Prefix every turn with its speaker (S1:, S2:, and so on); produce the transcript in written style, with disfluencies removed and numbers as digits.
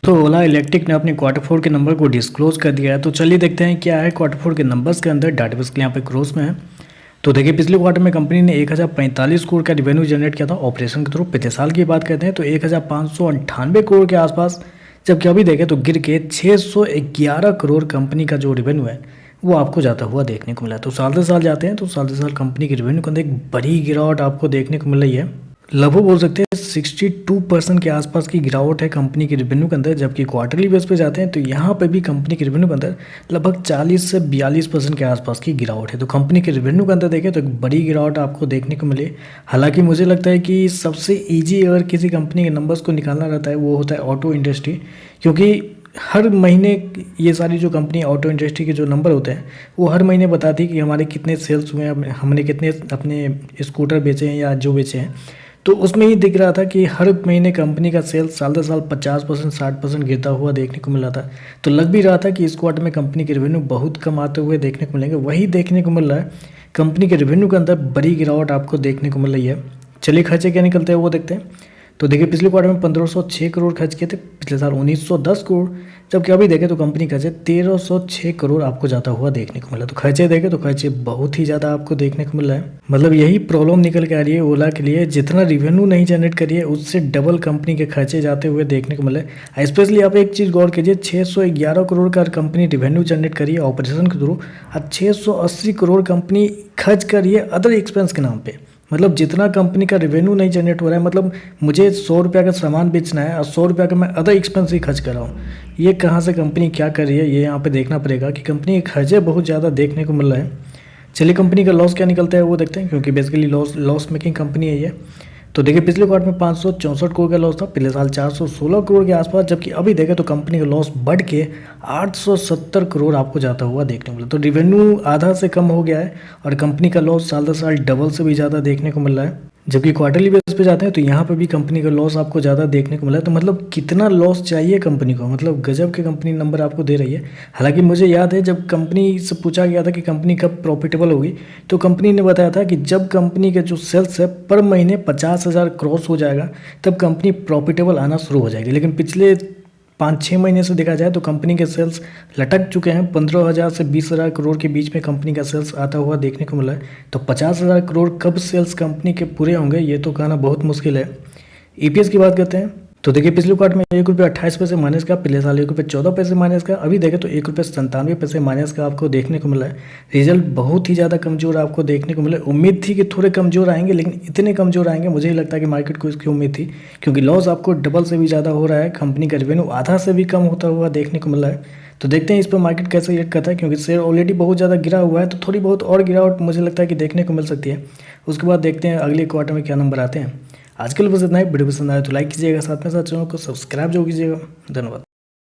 S1: तो ओला इलेक्ट्रिक ने अपने क्वार्टर फोर के नंबर को डिस्क्लोज कर दिया है। तो चलिए देखते हैं क्या है क्वार्टर फोर के नंबर्स के अंदर। डाटाबेस के यहाँ पे क्रॉस में है। तो देखिए पिछले क्वार्टर में कंपनी ने 1045 करोड़ का रिवेन्यू जनरेट किया था ऑपरेशन के थ्रू। पिछले साल की बात करते हैं तो 1598 करोड़ के आसपास, जबकि अभी देखें तो गिर के 611 करोड़ कंपनी का जो रिवेन्यू है वो आपको जाता हुआ देखने को मिला। तो साल से साल जाते हैं तो साल से साल कंपनी के रिवेन्यू के अंदर एक बड़ी गिरावट आपको देखने को मिल रही है। लगभग बोल सकते हैं 62% के आसपास की गिरावट है कंपनी के रिवेन्यू के अंदर। जबकि क्वार्टरली बेस पे जाते हैं तो यहाँ पे भी कंपनी के रिवेन्यू के अंदर लगभग 40 से 42% के आसपास की गिरावट है। तो कंपनी के रिवेन्यू के अंदर देखें तो एक बड़ी गिरावट आपको देखने को मिली। हालांकि मुझे लगता है कि सबसे ईजी अगर किसी कंपनी के नंबर्स को निकालना रहता है वो होता है ऑटो इंडस्ट्री, क्योंकि हर महीने ये सारी जो कंपनी ऑटो इंडस्ट्री के जो नंबर होते हैं वो हर महीने बताती है कि हमारे कितने सेल्स हुए हैं, हमने कितने अपने स्कूटर बेचे हैं या जो बेचे हैं। तो उसमें ही दिख रहा था कि हर महीने कंपनी का सेल्स साल दर साल 50% 60% गिरता हुआ देखने को मिल रहा था। तो लग भी रहा था कि इस क्वार्टर में कंपनी के रेवेन्यू बहुत कम आते हुए देखने को मिलेंगे। वही देखने को मिल रहा है, कंपनी के रेवेन्यू के अंदर बड़ी गिरावट आपको देखने को मिल रही है। चलिए खर्चे क्या निकलते हैं वो देखते हैं। तो देखिए पिछले क्वार्टर में 1506 करोड़ खर्च किए थे, पिछले साल 1910 करोड़, जबकि अभी देखें तो कंपनी खर्चे 1306 करोड़ आपको जाता हुआ देखने को मिला। तो खर्चे देखें तो खर्चे बहुत ही ज़्यादा आपको देखने को मिल रहा है। मतलब यही प्रॉब्लम निकल के आ रही है ओला के लिए, जितना रिवेन्यू नहीं जनरेट करिए उससे डबल कंपनी के खर्चे जाते हुए देखने को मिले। स्पेशली आप एक चीज़ गौर कीजिए, 611 करोड़ का कंपनी रिवेन्यू जनरेट करिए ऑपरेशन के थ्रू और 680 करोड़ कंपनी खर्च करिए अदर एक्सपेंस के नाम पे। मतलब जितना कंपनी का रेवेन्यू नहीं जनरेट हो रहा है, मतलब मुझे 100 रुपये का सामान बेचना है और 100 रुपये का मैं अदर एक्सपेंस ही खर्च कर रहा हूँ। ये कहाँ से कंपनी क्या कर रही है, ये यहाँ पे देखना पड़ेगा कि कंपनी के खर्चे बहुत ज़्यादा देखने को मिल रहा है। चलिए कंपनी का लॉस क्या निकलता है वो देखते हैं, क्योंकि बेसिकली लॉस मेकिंग कंपनी है ये। तो देखिए पिछले क्वार्टर में 564 करोड़ का लॉस था, पिछले साल 416 करोड़ के आसपास, जबकि अभी देखें तो कंपनी का लॉस बढ़ के 870 करोड़ आपको जाता हुआ देखने को मिला। तो रिवेन्यू आधा से कम हो गया है और कंपनी का लॉस साल दर साल डबल से भी ज़्यादा देखने को मिल रहा है। जबकि क्वार्टरली बेस पे जाते हैं तो यहाँ पे भी कंपनी का लॉस आपको ज़्यादा देखने को मिला है। तो मतलब कितना लॉस चाहिए कंपनी को, मतलब गजब के कंपनी नंबर आपको दे रही है। हालांकि मुझे याद है जब कंपनी से पूछा गया था कि कंपनी कब प्रॉफिटेबल होगी, तो कंपनी ने बताया था कि जब कंपनी के जो सेल्स है पर महीने 50,000 क्रॉस हो जाएगा तब कंपनी प्रॉफिटेबल आना शुरू हो जाएगी। लेकिन पिछले 5-6 महीने से देखा जाए तो कंपनी के सेल्स लटक चुके हैं। 15,000 से 20,000 करोड़ के बीच में कंपनी का सेल्स आता हुआ देखने को मिला है। तो 50,000 करोड़ कब सेल्स कंपनी के पूरे होंगे ये तो कहना बहुत मुश्किल है। ईपीएस की बात करते हैं तो देखिए पिछले क्वार्टर में ₹1.28 माइनस का, पिछले साल ₹1.14 माइनस का, अभी देखें तो ₹1.97 माइनस का आपको देखने को मिला है। रिजल्ट बहुत ही ज़्यादा कमज़ोर आपको देखने को मिला। उम्मीद थी कि थोड़े कमज़ोर आएंगे, लेकिन इतने कमज़ोर आएंगे मुझे ही लगता है कि मार्केट को इसकी उम्मीद थी, क्योंकि लॉस आपको डबल से भी ज़्यादा हो रहा है, कंपनी का रेवेन्यू आधा से भी कम होता हुआ देखने को मिला है। तो देखते हैं इस पर मार्केट कैसे रिएक्ट करता है, क्योंकि शेयर ऑलरेडी बहुत ज़्यादा गिरा हुआ है। तो थोड़ी बहुत और गिरावट मुझे लगता है कि देखने को मिल सकती है। उसके बाद देखते हैं अगले क्वार्टर में क्या नंबर आते हैं। आजकल बस इतना ही। वीडियो पसंद आए तो लाइक कीजिएगा, साथ में साथ चैनल को सब्सक्राइब जरूर कीजिएगा। धन्यवाद।